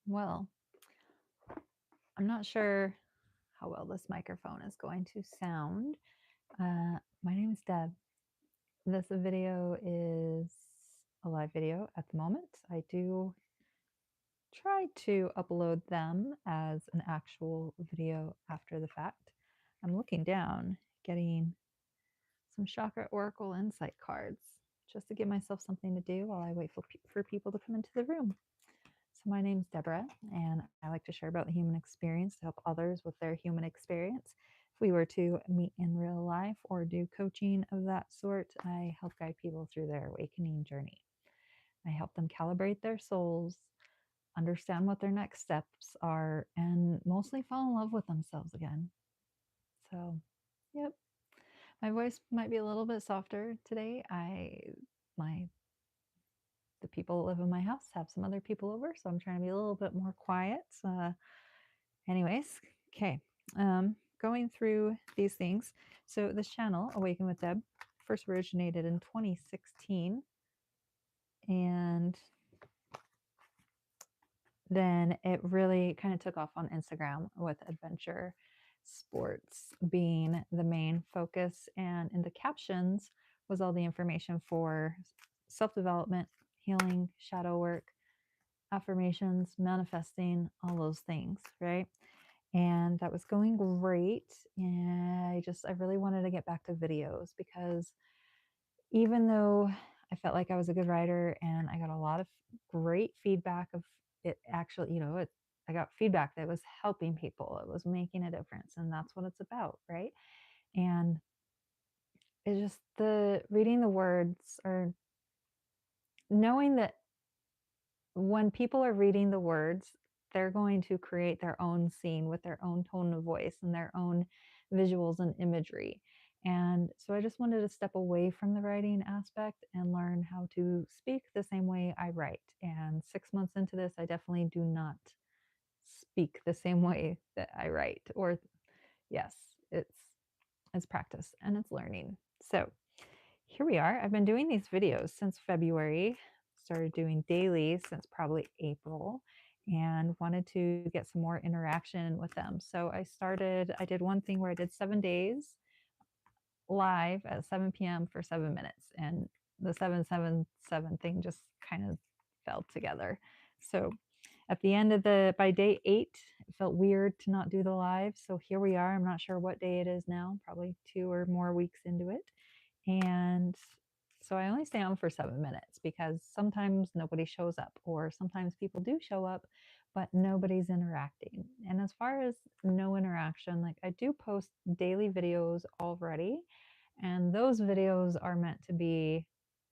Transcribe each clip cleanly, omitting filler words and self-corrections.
Well, I'm not sure how well this microphone is going to sound. My name is Deb. This video is a live video at the moment. I do try to upload them as an actual video after the fact. I'm looking down, getting some Chakra Oracle Insight cards just to give myself something to do while I wait for people to come into the room. So, my name's Deborah, and I like to share about the human experience to help others with their human experience. If we were to meet in real life or do coaching of that sort, I help guide people through their awakening journey. I help them calibrate their souls, understand what their next steps are, and mostly fall in love with themselves again. So, yep, my voice might be a little bit softer today. My the people that live in my house have some other people over, so I'm trying to be a little bit more quiet. Anyways, okay. Going through these things. So this channel, Awaken with Deb, first originated in 2016, and then it really kind of took off on Instagram with adventure sports being the main focus, and in the captions was all the information for self-development, healing, shadow work, affirmations, manifesting, all those things, right? And that was going great. And I really wanted to get back to videos because even though I felt like I was a good writer and I got a lot of great feedback of it actually, I got feedback that was helping people, it was making a difference. And that's what it's about, right? And it's just the reading the words or knowing that when people are reading the words, they're going to create their own scene with their own tone of voice and their own visuals and imagery. And so I just wanted to step away from the writing aspect and learn how to speak the same way I write. And 6 months into this, I definitely do not speak the same way that I write. Or yes, it's practice and it's learning. So here we are. I've been doing these videos since February, started doing daily since probably April, and wanted to get some more interaction with them. So I did one thing where I did 7 days live at 7 p.m. for 7 minutes, and the 777 thing just kind of fell together. So at the end of by day 8, it felt weird to not do the live. So here we are. I'm not sure what day it is now, probably 2 or more weeks into it. And so I only stay on for 7 minutes because sometimes nobody shows up, or sometimes people do show up, but nobody's interacting. And as far as no interaction, like I do post daily videos already, and those videos are meant to be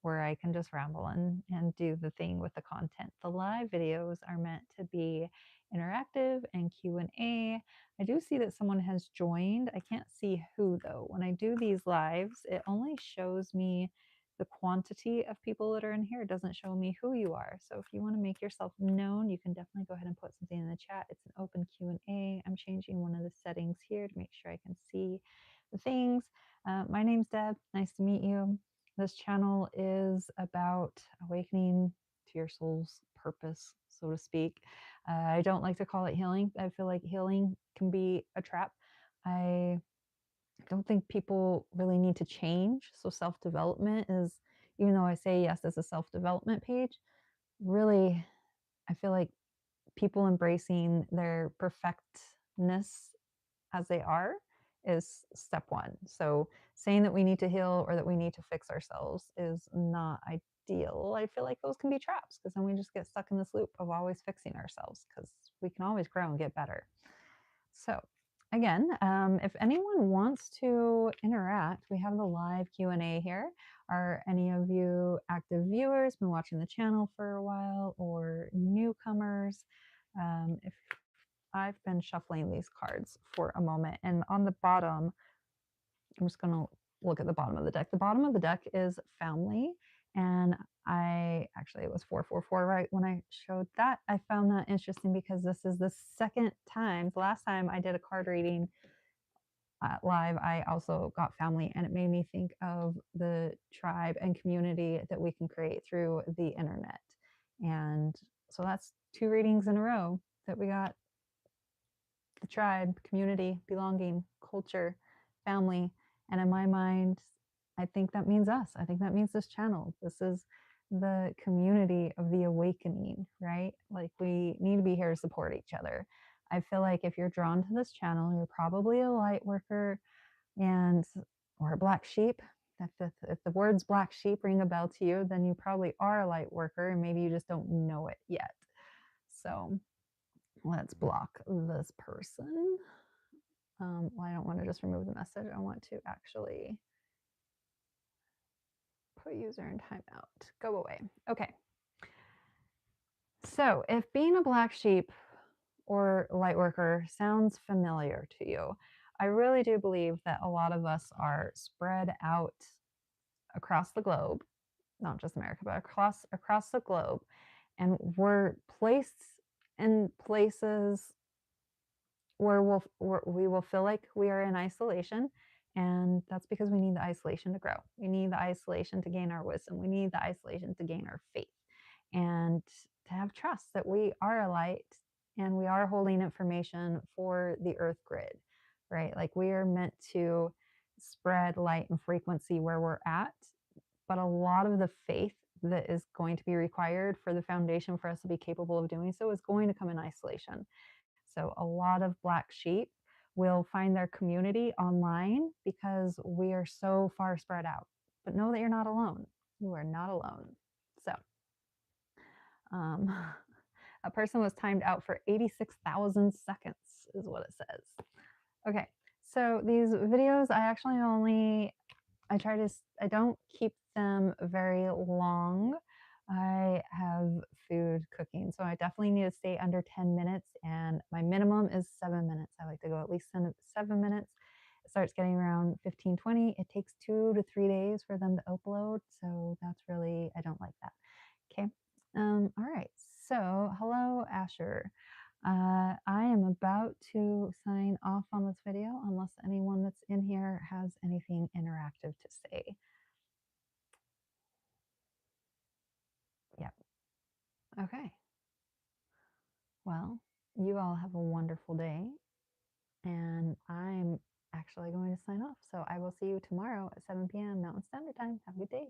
where I can just ramble and do the thing with the content. The live videos are meant to be interactive and Q&A. I do see that someone has joined. I can't see who though. When I do these lives, it only shows me the quantity of people that are in here. It doesn't show me who you are. So if you want to make yourself known, you can definitely go ahead and put something in the chat. It's an open Q&A. I'm changing one of the settings here to make sure I can see the things. My name's Deb. Nice to meet you. This channel is about awakening to your soul's purpose, so to speak. I don't like to call it healing. I feel like healing can be a trap. I don't think people really need to change. So self-development is, even though I say yes, it's a self-development page, really, I feel like people embracing their perfectness as they are is step one. So saying that we need to heal or that we need to fix ourselves is not ideal. I feel like those can be traps because then we just get stuck in this loop of always fixing ourselves because we can always grow and get better. So again, if anyone wants to interact, we have the live Q&A here. Are any of you active viewers, been watching the channel for a while, or newcomers? If I've been shuffling these cards for a moment, and on the bottom, I'm just going to look at the bottom of the deck. The bottom of the deck is family, and it was 444 right when I showed that. I found that interesting because this is the second time. The last time I did a card reading live, I also got family, and it made me think of the tribe and community that we can create through the internet. And So that's 2 readings in a row that we got the tribe, community, belonging, culture, family. And in my mind, I think that means us. I think that means this channel. This is the community of the awakening, right? Like we need to be here to support each other. I feel like if you're drawn to this channel, you're probably a light worker and or a black sheep. If the words black sheep ring a bell to you, then you probably are a light worker and maybe you just don't know it yet. So let's block this person. Well, I don't want to just remove the message. I want to actually put user in timeout. Go away. Okay. So if being a black sheep or light worker sounds familiar to you, I really do believe that a lot of us are spread out across the globe, not just America, but across the globe, and we're placed in places where we will feel like we are in isolation. And that's because we need the isolation to grow. We need the isolation to gain our wisdom. We need the isolation to gain our faith and to have trust that we are a light and we are holding information for the earth grid, right? Like we are meant to spread light and frequency where we're at. But a lot of the faith that is going to be required for the foundation for us to be capable of doing so is going to come in isolation. So a lot of black sheep will find their community online because we are so far spread out. But know that you're not alone. You are not alone. So a person was timed out for 86,000 seconds is what it says. Okay, so these videos, I don't keep them very long. I have food cooking, so I definitely need to stay under 10 minutes, and my minimum is 7 minutes. I like to go at least 7 minutes. It starts getting around 15, 20. It takes 2 to 3 days for them to upload, so that's really, I don't like that. Okay. All right. So, hello, Asher. I am about to sign off on this video unless anyone that's in here has anything interactive to say. Yep. Okay. Well, you all have a wonderful day, and I'm actually going to sign off. So I will see you tomorrow at 7 p.m. Mountain Standard Time. Have a good day.